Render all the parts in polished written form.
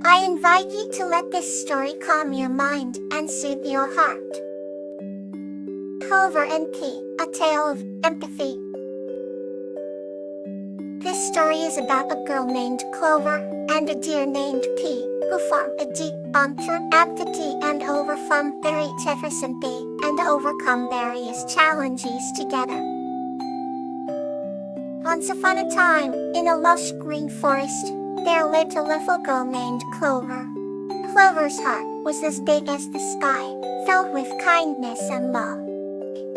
I invite you to let this story calm your mind and soothe your heart. Clover and P, A Tale of Empathy. This story is about a girl named Clover and a deer named P, who form a deep bond through empathy and overcome various challenges together. Once upon a time, in a lush green forest, there lived a little girl named Clover. Clover's heart was as big as the sky, filled with kindness and love.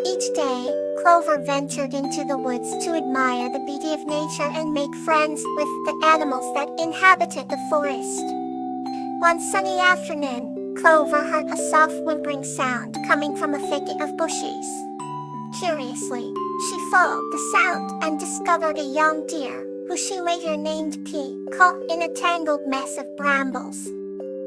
Each day, Clover ventured into the woods to admire the beauty of nature and make friends with the animals that inhabited the forest. One sunny afternoon, Clover heard a soft whimpering sound coming from a thicket of bushes. Curiously, she followed the sound and discovered a young deer, who she later named P, caught in a tangled mess of brambles.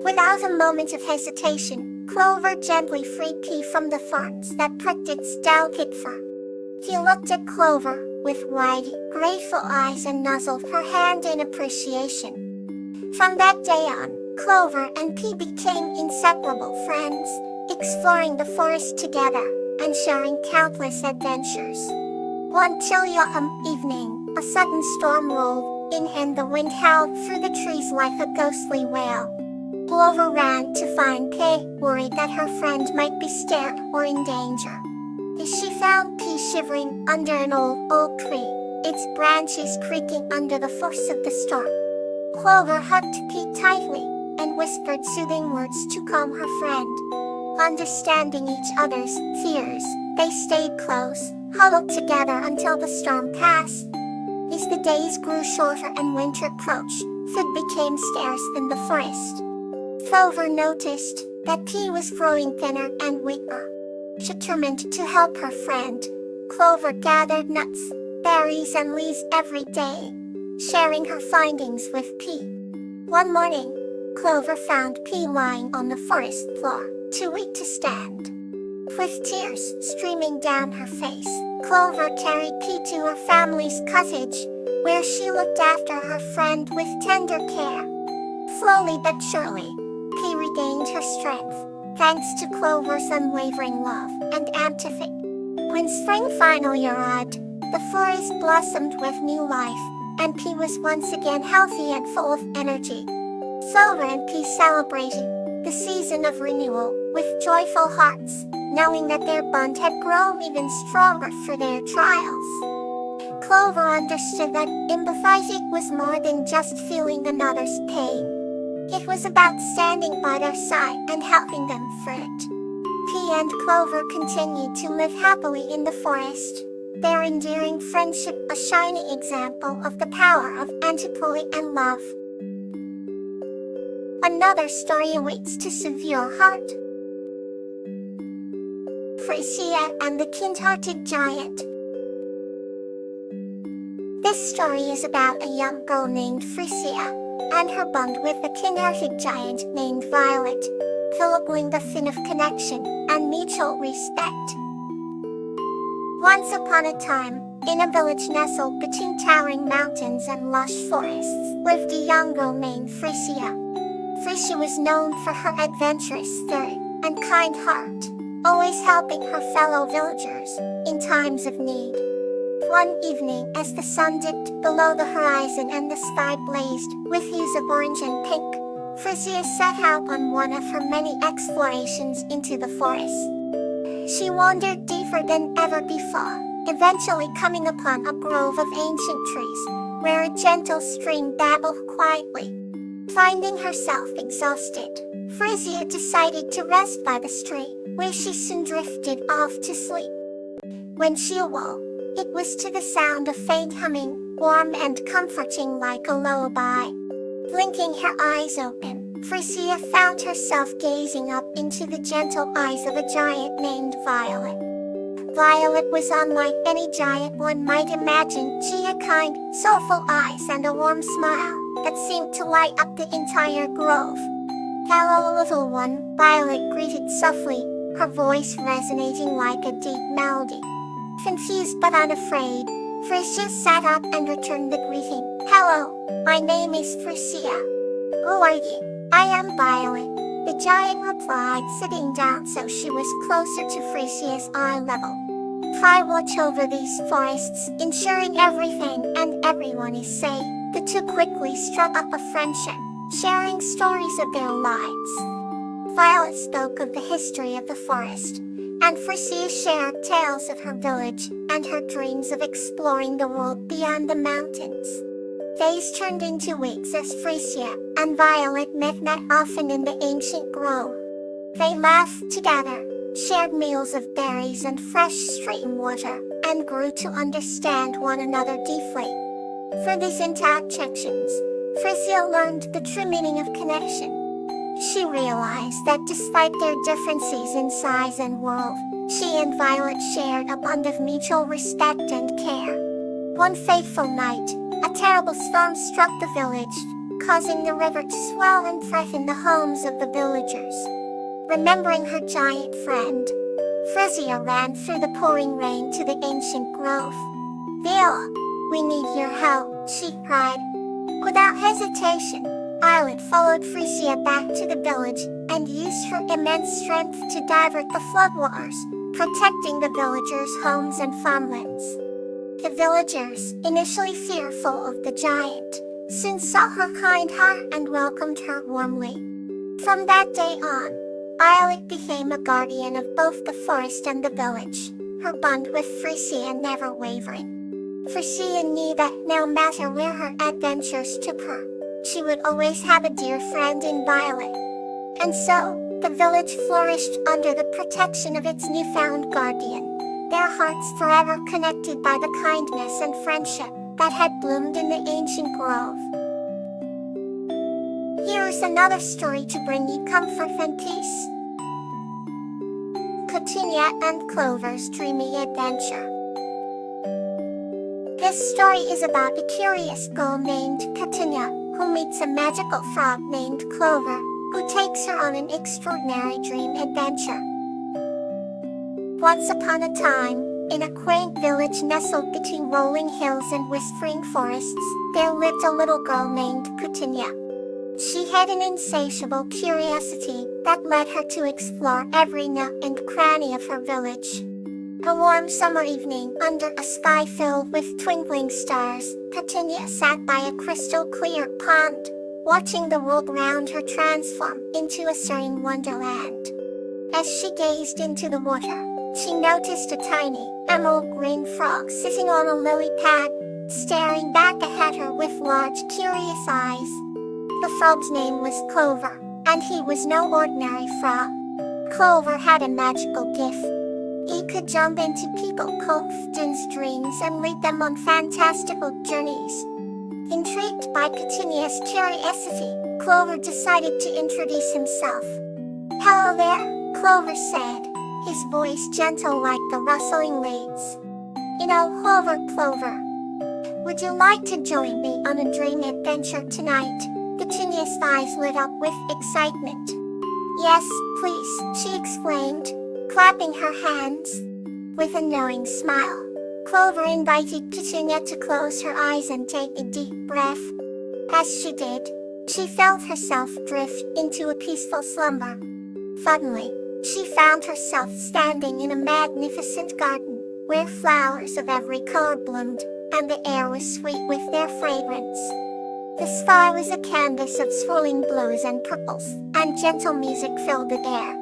Without a moment of hesitation, Clover gently freed P from the thorns that pricked its delicate fur. He looked at Clover with wide, grateful eyes and nuzzled her hand in appreciation. From that day on, Clover and P became inseparable friends, exploring the forest together and sharing countless adventures. One chilly autumn evening, a sudden storm rolled in and the wind howled through the trees like a ghostly wail. Clover ran to find P, worried that her friend might be scared or in danger. She found P shivering under an old oak tree, its branches creaking under the force of the storm. Clover hugged P tightly and whispered soothing words to calm her friend. Understanding each other's fears, they stayed close, huddled together until the storm passed. As the days grew shorter and winter approached, food became scarce in the forest. Clover noticed that P was growing thinner and weaker. Determined to help her friend, Clover gathered nuts, berries and leaves every day, sharing her findings with P. One morning, Clover found P lying on the forest floor, too weak to stand. With tears streaming down her face, Clover carried P to her family's cottage, where she looked after her friend with tender care. Slowly but surely, P regained her strength, thanks to Clover's unwavering love and empathy. When spring finally arrived, the forest blossomed with new life, and P was once again healthy and full of energy. Clover and P celebrated the season of renewal with joyful hearts, knowing that their bond had grown even stronger through their trials. Clover understood that empathizing was more than just feeling another's pain. It was about standing by their side and helping them through it. P and Clover continued to live happily in the forest, their endearing friendship a shining example of the power of empathy and love. Another story awaits to soothe your heart. Frisia and the Kind-Hearted Giant. This story is about a young girl named Frisia and her bond with a kind-hearted giant named Violet, fulfilling the theme of connection and mutual respect. Once upon a time, in a village nestled between towering mountains and lush forests, lived a young girl named Frisia. Frisia was known for her adventurous spirit and kind heart, always helping her fellow villagers in times of need. One evening, as the sun dipped below the horizon and the sky blazed with hues of orange and pink, Frisia set out on one of her many explorations into the forest. She wandered deeper than ever before, eventually coming upon a grove of ancient trees, where a gentle stream babbled quietly. Finding herself exhausted, Frisia decided to rest by the stream, where she soon drifted off to sleep. When she awoke, it was to the sound of faint humming, warm and comforting like a lullaby. Blinking her eyes open, Frisia found herself gazing up into the gentle eyes of a giant named Violet. Violet was unlike any giant one might imagine. She had kind, soulful eyes and a warm smile that seemed to light up the entire grove. "Hello, little one," Violet greeted softly, her voice resonating like a deep melody. Confused but unafraid, Frisia sat up and returned the greeting. "Hello, my name is Frisia. Who are you?" I am Violet, the giant replied, sitting down so she was closer to Frisia's eye level. I watch over these forests, ensuring everything and everyone is safe. The two quickly struck up a friendship, sharing stories of their lives. Violet spoke of the history of the forest, and Frisia shared tales of her village and her dreams of exploring the world beyond the mountains. Days turned into weeks as Frisia and Violet met often in the ancient grove. They laughed together, shared meals of berries and fresh stream water, and grew to understand one another deeply. Through these interactions, Frisia learned the true meaning of connection. She realized that despite their differences in size and world, she and Violet shared a bond of mutual respect and care. One fateful night, a terrible storm struck the village, causing the river to swell and threaten the homes of the villagers. Remembering her giant friend, Frisia ran through the pouring rain to the ancient grove. "Viola, we need your help," she cried. Without hesitation, Violet followed Frisia back to the village and used her immense strength to divert the floodwaters, protecting the villagers' homes and farmlands. The villagers, initially fearful of the giant, soon saw her kind heart and welcomed her warmly. From that day on, Violet became a guardian of both the forest and the village, her bond with Frisia never wavering. Frisia knew that no matter where her adventures took her, she would always have a dear friend in Violet. And so, the village flourished under the protection of its newfound guardian, their hearts forever connected by the kindness and friendship that had bloomed in the ancient grove. Here's another story to bring you comfort and peace. Petunia and Clover's Dreamy Adventure. This story is about a curious girl named Petunia, who meets a magical frog named Clover, who takes her on an extraordinary dream adventure. Once upon a time, in a quaint village nestled between rolling hills and whispering forests, there lived a little girl named Petunia. She had an insatiable curiosity that led her to explore every nook and cranny of her village. A warm summer evening, under a sky filled with twinkling stars, Petunia sat by a crystal-clear pond, watching the world around her transform into a serene wonderland. As she gazed into the water, she noticed a tiny, emerald green frog sitting on a lily pad, staring back at her with large, curious eyes. The frog's name was Clover, and he was no ordinary frog. Clover had a magical gift. He could jump into people's dreams and lead them on fantastical journeys. Intrigued by Petunia's curiosity, Clover decided to introduce himself. "Hello there," Clover said, his voice gentle like the rustling leaves. Clover, would you like to join me on a dream adventure tonight?" Petunia's eyes lit up with excitement. "Yes, please," she exclaimed, clapping her hands. With a knowing smile, Clover invited Petunia to close her eyes and take a deep breath. As she did, she felt herself drift into a peaceful slumber. Suddenly, she found herself standing in a magnificent garden, where flowers of every color bloomed, and the air was sweet with their fragrance. The sky was a canvas of swirling blues and purples, and gentle music filled the air.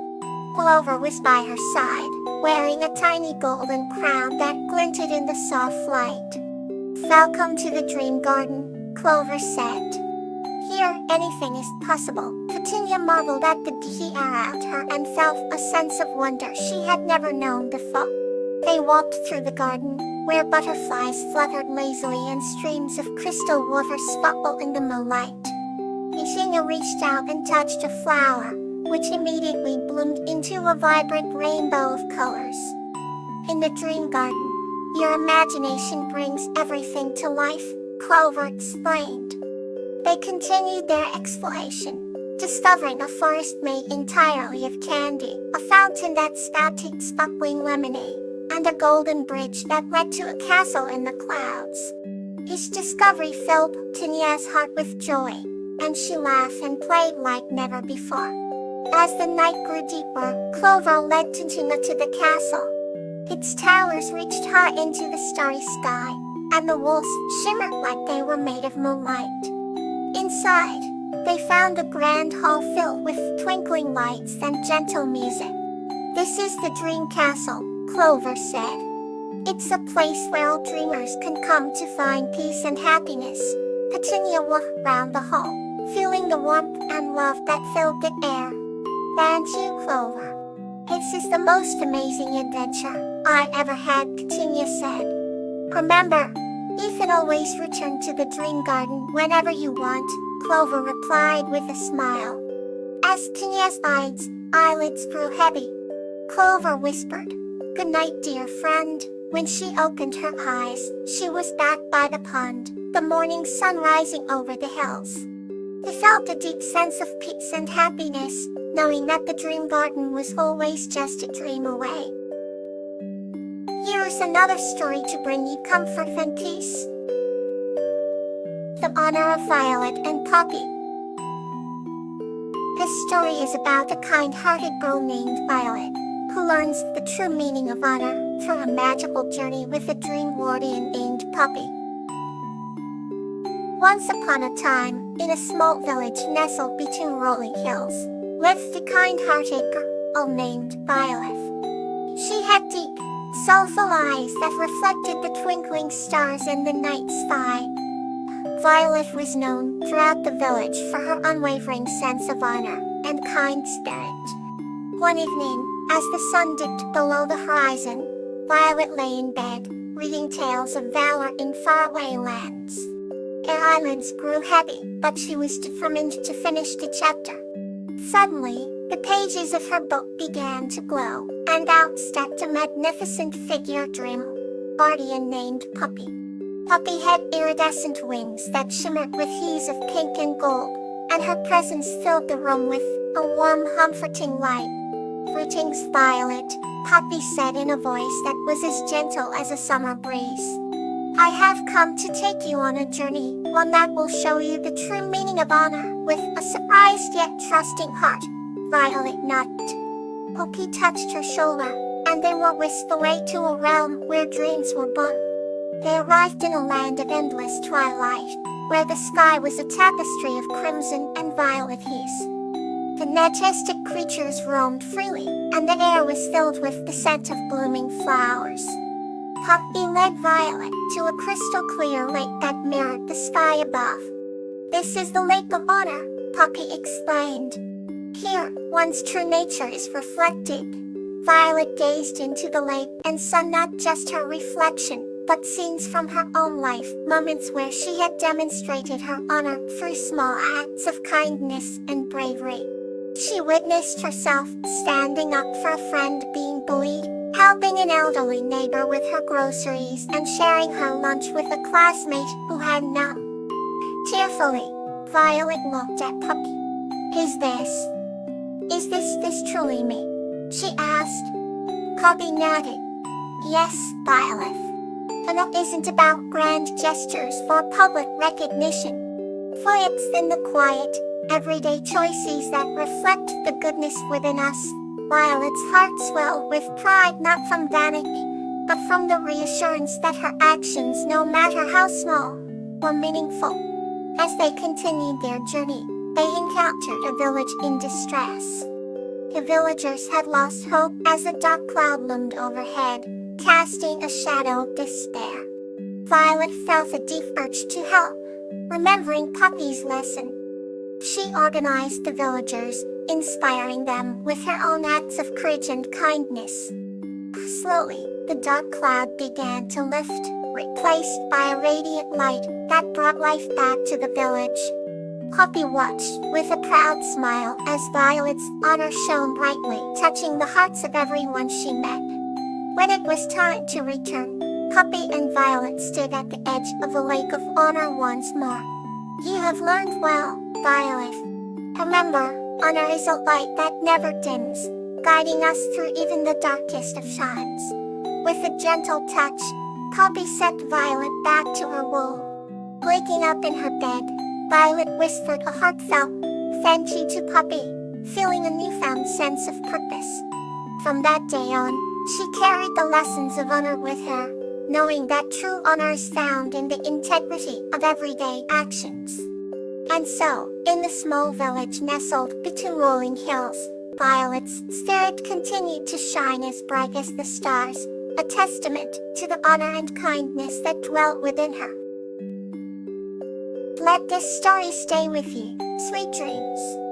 Clover was by her side, wearing a tiny golden crown that glinted in the soft light. "Welcome to the dream garden," Clover said. "Here, anything is possible." Petunia marveled at the beauty around her and felt a sense of wonder she had never known before. They walked through the garden, where butterflies fluttered lazily and streams of crystal water sparkled in the moonlight. Petunia reached out and touched a flower, which immediately bloomed into a vibrant rainbow of colors. "In the dream garden, your imagination brings everything to life," Clover explained. They continued their exploration, discovering a forest made entirely of candy, a fountain that spouted sparkling lemonade, and a golden bridge that led to a castle in the clouds. Each discovery filled Petunia's heart with joy, and she laughed and played like never before. As the night grew deeper, Clover led Tintina to the castle. Its towers reached high into the starry sky, and the walls shimmered like they were made of moonlight. Inside, they found a grand hall filled with twinkling lights and gentle music. "This is the Dream Castle," Clover said. "It's a place where all dreamers can come to find peace and happiness." Petunia walked round the hall, feeling the warmth and love that filled the air. "Thank you, Clover. This is the most amazing adventure I ever had," Petunia said. "Remember, you can always return to the Dream Garden whenever you want," Clover replied with a smile. As Petunia's eyelids grew heavy, Clover whispered, "Good night, dear friend." When she opened her eyes, she was back by the pond, the morning sun rising over the hills. They felt a deep sense of peace and happiness, knowing that the Dream Garden was always just a dream away. Here's another story to bring you comfort and peace. The Honor of Violet and Poppy. This story is about a kind-hearted girl named Violet, who learns the true meaning of honor through a magical journey with a dream guardian named Poppy. Once upon a time, in a small village nestled between rolling hills, lived a kind-hearted girl named Violet. She had deep, soulful eyes that reflected the twinkling stars in the night sky. Violet was known throughout the village for her unwavering sense of honor and kind spirit. One evening, as the sun dipped below the horizon, Violet lay in bed, reading tales of valor in faraway lands. Her eyelids grew heavy, but she was determined to finish the chapter. Suddenly, the pages of her book began to glow, and out stepped a magnificent figure dream guardian named Poppy. Poppy had iridescent wings that shimmered with hues of pink and gold, and her presence filled the room with a warm, comforting light. "Greetings, Violet," Poppy said in a voice that was as gentle as a summer breeze. "I have come to take you on a journey, one that will show you the true meaning of honor." With a surprised yet trusting heart, Violet nodded. Poppy touched her shoulder, and they were whisked away to a realm where dreams were born. They arrived in a land of endless twilight, where the sky was a tapestry of crimson and violet hues. The majestic creatures roamed freely, and the air was filled with the scent of blooming flowers. Poppy led Violet to a crystal-clear lake that mirrored the sky above. "This is the Lake of Honor," Poppy explained. "Here, one's true nature is reflected." Violet gazed into the lake and saw not just her reflection, but scenes from her own life, moments where she had demonstrated her honor through small acts of kindness and bravery. She witnessed herself standing up for a friend being bullied, helping an elderly neighbor with her groceries, and sharing her lunch with a classmate who had none. Tearfully, Violet looked at Poppy. Is this truly me?" she asked. Poppy nodded. "Yes, Violet. And it isn't about grand gestures or public recognition. For it's in the quiet, everyday choices that reflect the goodness within us." Violet's heart swelled with pride, not from vanity, but from the reassurance that her actions, no matter how small, were meaningful. As they continued their journey, they encountered a village in distress. The villagers had lost hope as a dark cloud loomed overhead, casting a shadow of despair. Violet felt a deep urge to help, remembering Poppy's lesson. She organized the villagers, inspiring them with her own acts of courage and kindness. Slowly, the dark cloud began to lift, replaced by a radiant light that brought life back to the village. Poppy watched with a proud smile as Violet's honor shone brightly, touching the hearts of everyone she met. When it was time to return, Poppy and Violet stood at the edge of the Lake of Honor once more. "You have learned well, Violet. Remember, honor is a light that never dims, guiding us through even the darkest of times." With a gentle touch, Poppy set Violet back to her wool. Waking up in her bed, Violet whispered a heartfelt thank you to Puppy, feeling a newfound sense of purpose. From that day on, she carried the lessons of honor with her, knowing that true honor is found in the integrity of everyday actions. And so, in the small village nestled between rolling hills, Violet's spirit continued to shine as bright as the stars, a testament to the honor and kindness that dwelt within her. Let this story stay with you. Sweet dreams.